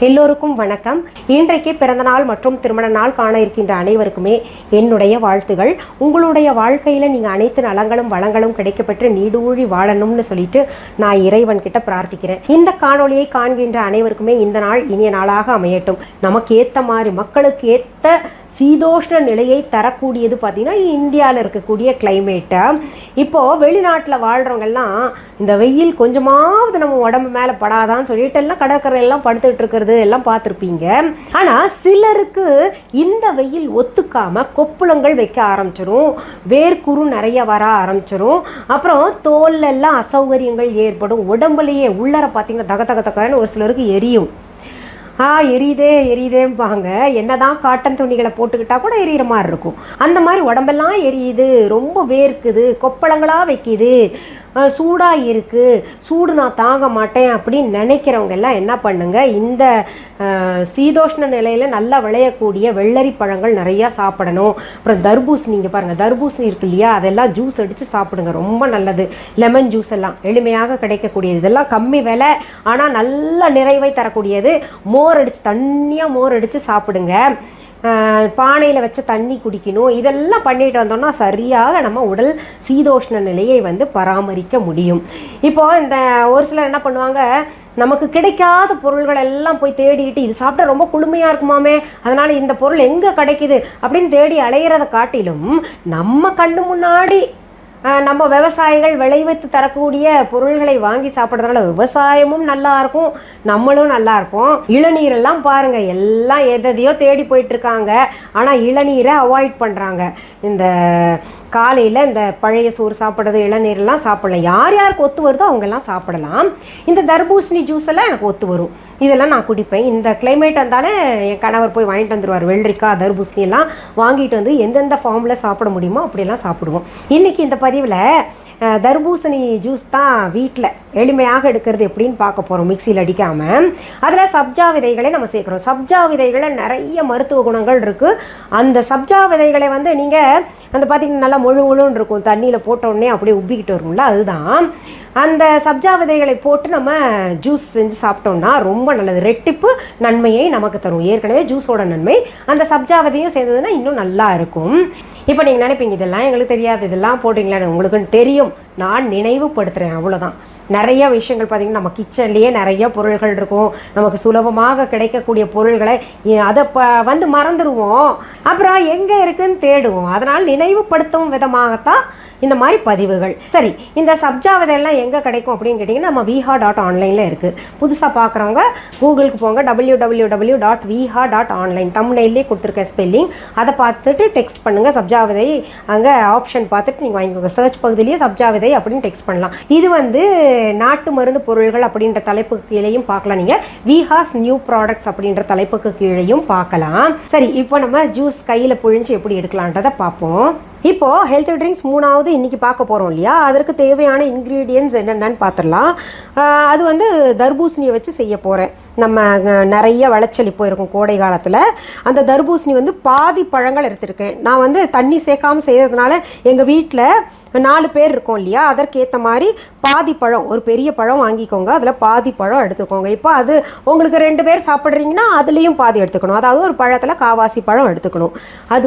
எல்லோருக்கும் வணக்கம். இன்றைக்கு பிறந்த நாள் மற்றும் திருமண நாள் காண இருக்கின்ற அனைவருக்குமே என்னுடைய வாழ்த்துகள். உங்களுடைய வாழ்க்கையில் நீங்கள் அனைத்து நலங்களும் வளங்களும் கிடைக்கப்பெற்று நீடூழி வாழணும்னு சொல்லிட்டு நான் இறைவன் கிட்ட பிரார்த்திக்கிறேன். இந்த காணொளியை காண்கின்ற அனைவருக்குமே இந்த நாள் இனிய நாளாக அமையட்டும். நமக்கு ஏற்ற மாதிரி மக்களுக்கு ஏற்ற சீதோஷ்ண நிலையை தரக்கூடியது பார்த்திங்கன்னா இந்தியாவில் இருக்கக்கூடிய கிளைமேட்டை. இப்போது வெளிநாட்டில் வாழ்கிறவங்கெல்லாம் இந்த வெயில் கொஞ்சமாவது நம்ம உடம்பு மேலே படாதான்னு சொல்லிட்டு எல்லாம் கடற்கரையெல்லாம் படுத்துக்கிட்டு இருக்கிறது எல்லாம் பார்த்துருப்பீங்க. ஆனால் சிலருக்கு இந்த வெயில் ஒத்துக்காமல் கொப்புளங்கள் வைக்க ஆரம்பிச்சிரும், வேர்க்குரு நிறைய வர ஆரம்பிச்சிரும், அப்புறம் தோல்லெல்லாம் அசௌகரியங்கள் ஏற்படும், உடம்புலையே உள்ளர பார்த்திங்கன்னா தக தக தகன்னு ஒரு சிலருக்கு எரியும். எரியுதேம்பாங்க. என்னதான் காட்டன் துணிகளை போட்டுக்கிட்டா கூட எரியிற மாதிரி இருக்கும். அந்த மாதிரி உடம்பெல்லாம் எரியுது, ரொம்ப வேர்க்குது, கொப்பளங்களாக வைக்கிது, சூடாக இருக்குது, சூடு நான் தாங்க மாட்டேன் அப்படின்னு நினைக்கிறவங்க எல்லாம் என்ன பண்ணுங்க, இந்த சீதோஷ்ண நிலையில் நல்லா விளையக்கூடிய வெள்ளரி பழங்கள் நிறையா சாப்பிடணும். அப்புறம் தர்பூசணி, இங்கே பாருங்கள், தர்பூசணி இருக்கு இல்லையா, அதெல்லாம் ஜூஸ் அடித்து சாப்பிடுங்க, ரொம்ப நல்லது. லெமன் ஜூஸ் எல்லாம் எளிமையாக கிடைக்கக்கூடியது, இதெல்லாம் கம்மி விலை ஆனால் நல்ல நிறைவை தரக்கூடியது. தண்ணியாக மோர் அடித்து சாப்பிடுங்க. பானையில் வச்ச தண்ணி குடிக்கணும். இதெல்லாம் பண்ணிட்டு வந்தோம்னா சரியாக நம்ம உடல் சீதோஷ்ண நிலையை பராமரிக்க முடியும். இப்போது இந்த ஒரு சிலர் என்ன பண்ணுவாங்க, நமக்கு கிடைக்காத பொருள்கள் எல்லாம் போய் தேடிக்கிட்டு இது சாப்பிட்டா ரொம்ப குளுமையாக இருக்குமாமே, அதனால் இந்த பொருள் எங்கே கிடைக்குது அப்படின்னு தேடி அலையிறதை காட்டிலும் நம்ம கண்ணு முன்னாடி நம்ம விவசாயிகள் விளைவித்து தரக்கூடிய பொருள்களை வாங்கி சாப்பிட்றதுனால விவசாயமும் நல்லா இருக்கும், நம்மளும் நல்லா இருப்போம். இளநீரெல்லாம் பாருங்கள், எல்லாம் எதையோ தேடி போயிட்டுருக்காங்க, ஆனால் இளநீரை அவாய்ட் பண்ணுறாங்க. இந்த காலையில் இந்த பழைய சோறு சாப்பிட்றது, இளநீரெல்லாம் சாப்பிடலாம். யார் யாருக்கு ஒத்து வருதோ அவங்கெல்லாம் சாப்பிடலாம். இந்த தர்பூசணி ஜூஸ் எல்லாம் எனக்கு ஒத்து வரும், இதெல்லாம் நான் குடிப்பேன். இந்த கிளைமேட் வந்தாலே என் கணவர் போய் வாங்கிட்டு வந்துடுவார். வெள்ளரிக்காய் தர்பூசணி எல்லாம் வாங்கிட்டு வந்து எந்தெந்த ஃபார்மில் சாப்பிட முடியுமோ அப்படியெல்லாம் சாப்பிடுவோம். இன்றைக்கி இந்த பதிவில் தர்பூசணி ஜூஸ் தான் வீட்டில் எளிமையாக எடுக்கிறது எப்படின்னு பார்க்க போகிறோம். மிக்சியில் அடிக்காமல் அதில் சப்ஜா விதைகளை நம்ம சேர்க்குறோம். சப்ஜா விதைகளில் நிறைய மருத்துவ குணங்கள் இருக்குது. அந்த சப்ஜா விதைகளை நீங்கள் பார்த்திங்கன்னா நல்லா முழுன்னு இருக்கும், தண்ணியில் போட்டோடனே அப்படியே உப்பிக்கிட்டு வரும்ல, அதுதான். அந்த சப்ஜா விதைகளை போட்டு நம்ம ஜூஸ் செஞ்சு சாப்பிட்டோம்னா ரொம்ப நல்லது, ரெட்டிப்பு நன்மையை நமக்கு தரும். ஏற்கனவே ஜூஸோட நன்மை அந்த சப்ஜா விதையும் சேர்ந்ததுன்னா இன்னும் நல்லா இருக்கும். இப்போ நீங்கள் நினைப்பீங்க இதெல்லாம் எங்களுக்கு தெரியாது, இதெல்லாம் போட்டிங்களான்னு. உங்களுக்குன்னு தெரியும், நான் நினைவுபடுத்துகிறேன், அவ்வளோதான். நிறைய விஷயங்கள் பார்த்திங்கன்னா நம்ம கிச்சன்லேயே நிறைய பொருள்கள் இருக்கும், நமக்கு சுலபமாக கிடைக்கக்கூடிய பொருள்களை அதை மறந்துடுவோம், அப்புறம் எங்கே இருக்குதுன்னு தேடுவோம். அதனால் நினைவுபடுத்தும் விதமாகத்தான் இந்த மாதிரி பதிவுகள். சரி, இந்த சப்ஜா விதையெல்லாம் எங்கே கிடைக்கும் அப்படின்னு கேட்டிங்கன்னா நம்ம viha.online இருக்குது. புதுசாக பார்க்குறவங்க கூகுளுக்கு போங்க, www.viha.online, தமிழ்லேயே கொடுத்துருக்க ஸ்பெல்லிங், அதை பார்த்துட்டு டெக்ஸ்ட் பண்ணுங்கள் சப்ஜா விதை. அங்கே ஆப்ஷன் பார்த்துட்டு நீங்கள் வாங்கிக்கோங்க. சர்ச் பகுதியிலேயே சப்ஜா விதை அப்படின்னு டெக்ஸ்ட் பண்ணலாம். இது நாட்டு மருந்து பொருள்கள் அப்படின்ற தலைப்புக்கு கீழேயும் பார்க்கலாம். நீங்கள் விஹாஸ் நியூ ப்ராடக்ட்ஸ் அப்படின்ற தலைப்புக்கு கீழேயும் பார்க்கலாம். சரி, இப்போ நம்ம ஜூஸ் கையில் புழிஞ்சு எப்படி எடுக்கலான்றதை பார்ப்போம். இப்போது ஹெல்த் ட்ரிங்க்ஸ் 3வது இன்றைக்கி பார்க்க போகிறோம் இல்லையா, அதற்கு தேவையான இன்க்ரீடியன்ட்ஸ் என்னென்னு பார்த்துடலாம். அது தர்பூசணியை வச்சு செய்ய போகிறேன். நம்ம நிறைய விளைச்சல் இப்போ இருக்கும் கோடை காலத்தில். அந்த தர்பூசணி பாதி பழங்கள் எடுத்துருக்கேன். நான் தண்ணி சேர்க்காமல் செய்கிறதுனால எங்கள் வீட்டில் 4 பேர் இருக்கோம் இல்லையா, அதற்கேற்ற மாதிரி பாதி பழம், ஒரு பெரிய பழம் வாங்கிக்கோங்க, அதில் பாதி பழம் எடுத்துக்கோங்க. இப்போ அது உங்களுக்கு 2 பேர் சாப்பிட்றீங்கன்னா அதுலேயும் பாதி எடுத்துக்கணும். அதாவது ஒரு பழத்தில் காவாசி பழம் எடுத்துக்கணும். அது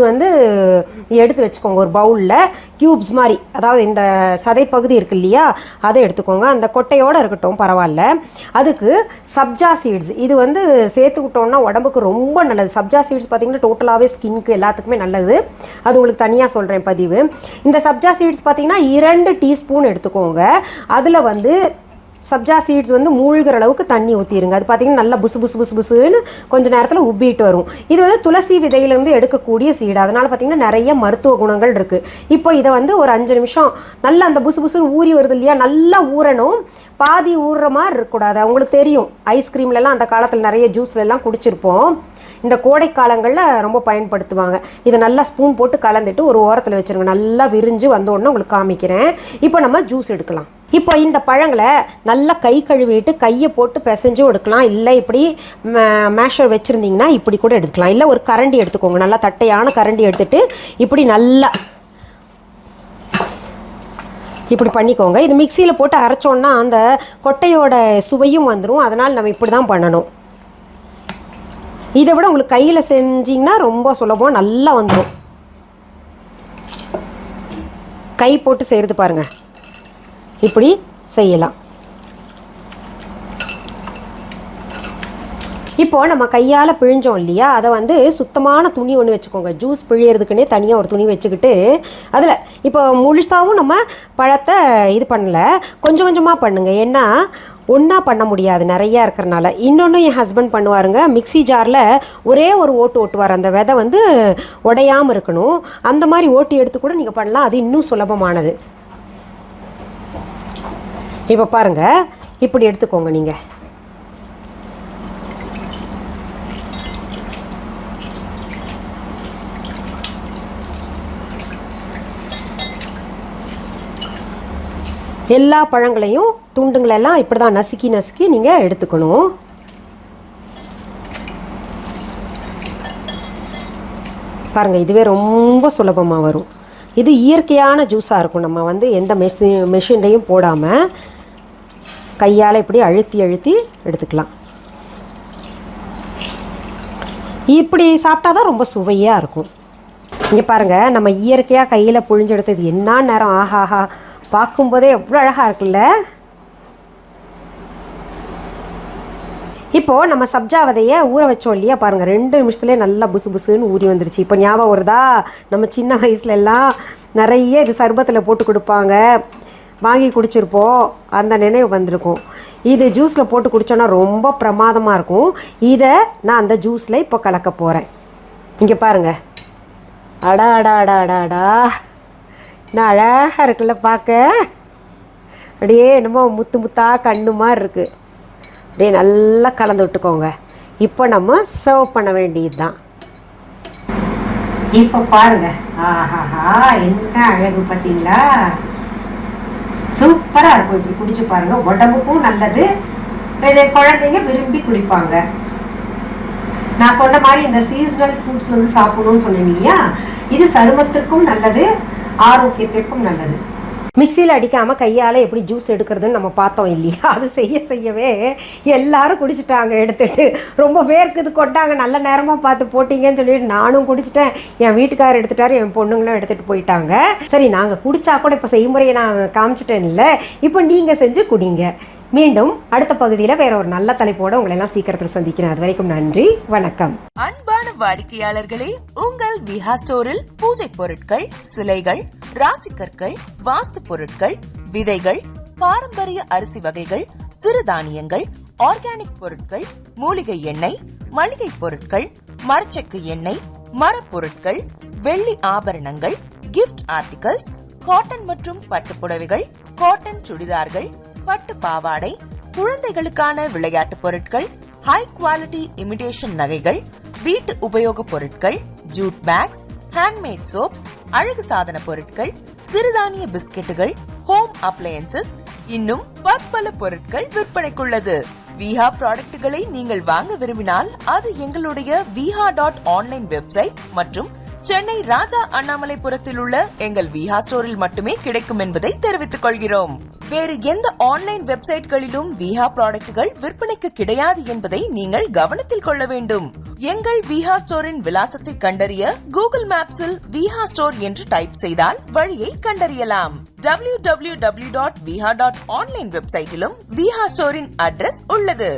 எடுத்து வச்சுக்கோங்க ஒரு பவுலில், க்யூப்ஸ் மாதிரி. அதாவது இந்த சதைப்பகுதி இருக்கு இல்லையா, அதை எடுத்துக்கோங்க. அந்த கொட்டையோடு இருக்கட்டும், பரவாயில்ல. அதுக்கு சப்ஜா சீட்ஸ், இது சேர்த்துக்கிட்டோம்னா உடம்புக்கு ரொம்ப நல்லது. சப்ஜா சீட்ஸ் பார்த்திங்கன்னா டோட்டலாகவே ஸ்கின்க்கு எல்லாத்துக்குமே நல்லது. அது உங்களுக்கு தனியாக சொல்கிறேன் பதிவு. இந்த சப்ஜா சீட்ஸ் பார்த்திங்கன்னா 2 டீஸ்பூன் எடுத்துக்கோங்க. அதில் சப்ஜா சீட்ஸ் மூழ்கிற அளவுக்கு தண்ணி ஊற்றிடுங்க. அது பார்த்திங்கன்னா நல்லா புசுன்னு கொஞ்சம் நேரத்தில் உப்பிட்டு வரும். இது துளசி விதையிலேருந்து எடுக்கக்கூடிய சீடு, அதனால் பார்த்திங்கன்னா நிறைய மருத்துவ குணங்கள் இருக்குது. இப்போ இதை ஒரு 5 நிமிஷம் நல்லா அந்த புசுன்னு ஊறி வருது இல்லையா, நல்லா ஊறணும். பாதி ஊறுற மாதிரி இருக்கக்கூடாது. அவங்களுக்கு தெரியும், ஐஸ்கிரீம்லலாம் அந்த காலத்தில் நிறைய ஜூஸ்லலாம் குடிச்சிருப்போம். இந்த கோடை காலங்களில் ரொம்ப பயன்படுத்துவாங்க. இதை நல்லா ஸ்பூன் போட்டு கலந்துட்டு ஒரு ஓரத்தில் வச்சுருங்க. நல்லா விரிஞ்சு வந்தோடனே உங்களுக்கு காமிக்கிறேன். இப்போ நம்ம ஜூஸ் எடுக்கலாம். இப்போ இந்த பழங்களை நல்லா கை கழுவிட்டு கையை போட்டு பிசைஞ்சும் எடுக்கலாம். இல்லை இப்படி மேஷர் வச்சுருந்தீங்கன்னா இப்படி கூட எடுத்துக்கலாம். இல்லை ஒரு கரண்டி எடுத்துக்கோங்க, நல்லா தட்டையான கரண்டி எடுத்துகிட்டு இப்படி நல்லா இப்படி பண்ணிக்கோங்க. இது மிக்சியில் போட்டு அரைச்சோன்னா அந்த கொட்டையோட சுவையும் வந்துடும். அதனால் நம்ம இப்படி தான் பண்ணணும். இதை விட உங்களுக்கு கையில் செஞ்சிங்கன்னா ரொம்ப சுலபம், நல்லா வந்துடும். கை போட்டு செய்கிறது பாருங்கள், இப்படி செய்யலாம். இப்போது நம்ம கையால் பிழிஞ்சோம் இல்லையா, அதை வந்து சுத்தமான துணி ஒன்று வச்சுக்கோங்க. ஜூஸ் பிழியறதுக்குன்னே தனியாக ஒரு துணி வச்சுக்கிட்டு அதில் இப்போ முழுசாகவும் நம்ம பழத்தை இது பண்ணல, கொஞ்சம் கொஞ்சமாக பண்ணுங்கள். ஏன்னா ஒன்றா பண்ண முடியாது நிறையா இருக்கிறனால. இன்னொன்று என் ஹஸ்பண்ட் பண்ணுவாருங்க, மிக்சி ஜாரில் ஒரே ஒரு ஓட்டு ஓட்டுவார், அந்த விதை வந்து உடையாமல் இருக்கணும். அந்த மாதிரி ஓட்டி எடுத்து கூட நீங்கள் பண்ணலாம், அது இன்னும் சுலபமானது. இப்போ பாருங்கள், இப்படி எடுத்துக்கோங்க. நீங்கள் எல்லா பழங்களையும் துண்டுங்களெல்லாம் இப்படி தான் நசுக்கி நசுக்கி நீங்கள் எடுத்துக்கணும். பாருங்கள், இதுவே ரொம்ப சுலபமாக வரும். இது இயற்கையான ஜூஸாக இருக்கும். நம்ம வந்து எந்த மெஷின்லையும் போடாமல் கையால் இப்படி அழுத்தி அழுத்தி எடுத்துக்கலாம். இப்படி சாப்பிட்டா தான் ரொம்ப சுவையாக இருக்கும். இங்கே பாருங்கள், நம்ம இயற்கையாக கையில் புழிஞ்செடுத்தது என்ன நேரம், ஆஹாஹா, பார்க்கும்போதே எவ்வளோ அழகாக இருக்குல்ல. இப்போது நம்ம சப்ஜா விதையை ஊற வச்சோம் இல்லையா, பாருங்கள் 2 நிமிஷத்துலேயே நல்லா புசு புசுன்னு ஊறி வந்துருச்சு. இப்போ ஞாபகம் வருதா, நம்ம சின்ன வயசுலலாம் நிறைய இது சர்பத்தில் போட்டு கொடுப்பாங்க, வாங்கி குடிச்சிருப்போம், அந்த நினைவு வந்திருக்கும். இது ஜூஸில் போட்டு குடித்தோன்னா ரொம்ப பிரமாதமாக இருக்கும். இதை நான் அந்த ஜூஸில் இப்போ கலக்க போகிறேன். இங்கே பாருங்கள், அடா அடா அடா அடா அடா, நான் அழகாக இருக்குல்ல பார்க்க. அப்படியே என்னமோ முத்து முத்தாக கண்ணு மாதிரி இருக்குது. அப்படியே நல்லா கலந்து விட்டுக்கோங்க. இப்போ நம்ம சர்வ் பண்ண வேண்டியது தான். இப்போ பாருங்கள், ஆஹாஹா, என்ன அழகு பார்த்தீங்களா, சூப்பராக இருக்கும். இப்படி குடிச்சு பாருங்கள், உடம்புக்கும் நல்லது, இதை குழந்தைங்க விரும்பி குடிப்பாங்க. நான் சொன்ன மாதிரி இந்த சீசனல் ஃப்ரூட்ஸ் வந்து சாப்பிடணும்னு சொன்னேன் இல்லையா, இது சருமத்திற்கும் நல்லது, ஆரோக்கியத்திற்கும் நல்லது. மிக்சியில் அடிக்காமல் கையால் எப்படி ஜூஸ் எடுக்கிறதுன்னு நம்ம பார்த்தோம் இல்லையா, அது செய்யவே எல்லாரும் குடிச்சிட்டாங்க எடுத்துகிட்டு. ரொம்ப பேருக்கு இது கொண்டாங்க, நல்ல நேரமாக பார்த்து போட்டிங்கன்னு சொல்லிட்டு நானும் குடிச்சிட்டேன், என் வீட்டுக்காரர் எடுத்துட்டாரு, என் பொண்ணுங்களும் எடுத்துகிட்டு போயிட்டாங்க. சரி, நாங்கள் குடித்தா கூட இப்போ செய்முறையை நான் காமிச்சிட்டேன் இல்லை, இப்போ நீங்கள் செஞ்சு குடிங்க. மீண்டும் அடுத்த பகுதியில் வேற ஒரு நல்ல தலைப்போட உங்களை எல்லாம் சீக்கிரத்தில் சந்திக்கிறேன். அது வரைக்கும் நன்றி, வணக்கம். அன்பான வாடிக்கையாளர்களே, உங்கள் விஹா ஸ்டோரில் பூஜை பொருட்கள், சிலைகள், ராசிக்கற்கள், வாஸ்து பொருட்கள், விதைகள், பாரம்பரிய அரிசி வகைகள், சிறுதானியங்கள், ஆர்கானிக் பொருட்கள், மூலிகை எண்ணெய், மளிகை பொருட்கள், மரச்செக்கு எண்ணெய், மரப்பொருட்கள், வெள்ளி ஆபரணங்கள், கிஃப்ட் ஆர்டிகல்ஸ், காட்டன் மற்றும் பட்டு புடவைகள், காட்டன் சுடிதார்கள், பட்டு பாவாடை, குழந்தைகளுக்கான விளையாட்டு பொருட்கள், ஹை குவாலிட்டி இமிடேஷன் நகைகள், வீட்டு உபயோக பொருட்கள், ஜூட் பேக்ஸ், ஹேண்ட்மேட் சோப்ஸ், அழகு சாதன பொருட்கள், சிறுதானிய பிஸ்கெட்டுகள், ஹோம் அப்ளையன்சஸ், இன்னும் பற்பல பொருட்கள் விற்பனைக்குள்ளது. விஹா ப்ராடக்ட்களை நீங்கள் வாங்க விரும்பினால் அது எங்களுடைய viha.online வெப்சைட் மற்றும் சென்னை ராஜா அண்ணாமலைபுரத்தில் உள்ள எங்கள் விஹா ஸ்டோரில் மட்டுமே கிடைக்கும் என்பதை தெரிவித்துக் கொள்கிறோம். வேறு எந்த ஆன்லைன் வெப்சைட்களிலும் விஹா ப்ராடக்ட்கள் விற்பனைக்கு கிடையாது என்பதை நீங்கள் கவனத்தில் கொள்ள வேண்டும். எங்கள் விஹா ஸ்டோரின் விலாசத்தை கண்டறிய கூகுள் மேப்ஸில் விஹா ஸ்டோர் என்று டைப் செய்தால் வழியை கண்டறியலாம். www.viha.online வெப்சைட்டிலும் விஹா ஸ்டோரின் அட்ரஸ் உள்ளது.